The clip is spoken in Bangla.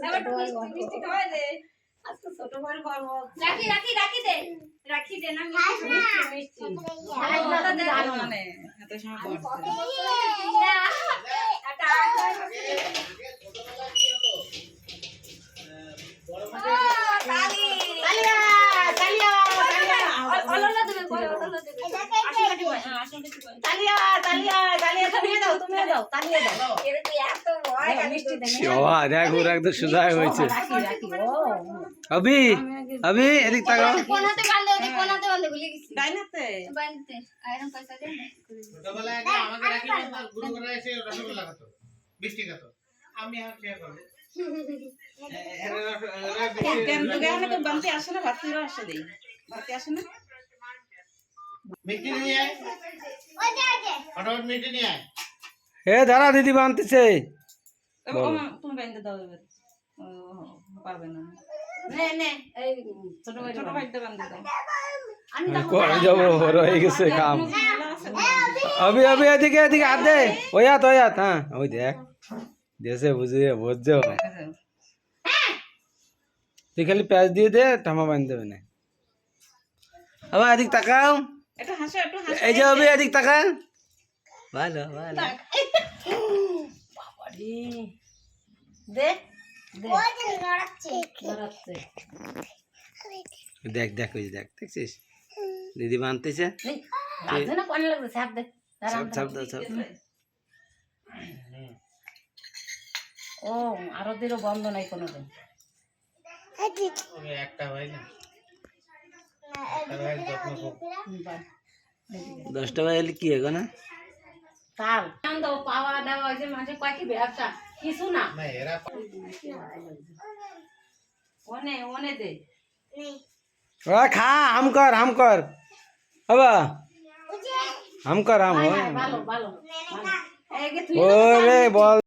এবার মিষ্টি মিষ্টি খাওয়াই দে আজকে ছোট বড় করব রাখি রাখি রাখি দে না মিষ্টি মিষ্টি কথা দে মানে এত সময় করতে এটা তালি তালিয়া তালিয়া অললা দেবে অললা দেবে তালিয়া তালিয়া তালিয়া তুমি দাও তালিয়া দাও এর কি এত ভয় মিষ্টি দে ওয়া দেখ ওর একদম সুজা হয়েছে রাখি রাখি ও अभी अभी এদিক তাকাও কোনাতে বাঁধে ভুলে গেছি ডাইনাতে বাঁধতে আয়রন পয়সা দে ছোটবেলায় আমাকে রাখি গুরু করে এসে রসগোল্লা খাতো মিষ্টি খাতো আমি আর শেয়ার করব কেন তো গানে তো বানতে আসে না ভাতিরা আসে দেই ভাতি আসে না মিষ্টি নিয়ে আয় ওই যে ফটাফট মিষ্টি নিয়ে আয় এ দাঁড়া দিদি বানতেছে তুমি বাঁধতে দাও এবার পারবে না নে নে এই ছোট ভাইটা বাঁধতে দাও আমি তো করে যাব রয়ে গেছে কাম अभी अभी এদিকে এদিকে হাত দে ওয়াত হ্যাঁ ওই দেখ দেশে বুঝিয়ে বুঝছো তুই খালি প্যাচ দিয়ে দে টামা বাঁধতে হবে না আবার এদিক তাকাও এটা হাসো একটু হাসো এই যে अभी এদিক তাকা ভালো ভালো বাবারে দে ওই যে লড়াচ্ছে দেখ দেখ ওই দেখ দেখছিস দিদি বানতেছে লাগছে না কোন লাগছে ছাপ দে ছাপ দাও ছাপ ও আরো দিরও বন্ধ নাই কোনো দিন ওই একটা হয় না একটা হয় যত্ন খুব 10 টাকা এলে কি হবে না কাল আনন্দ পাওয়া দেওয়া যে মাঝে কয়েকটি ব্যবসা কিছু না না এরা ওনে দে ওরা খা হাম কর বাবা হাম কর হাম ভালো ভালো এই যে তুই ওরে বল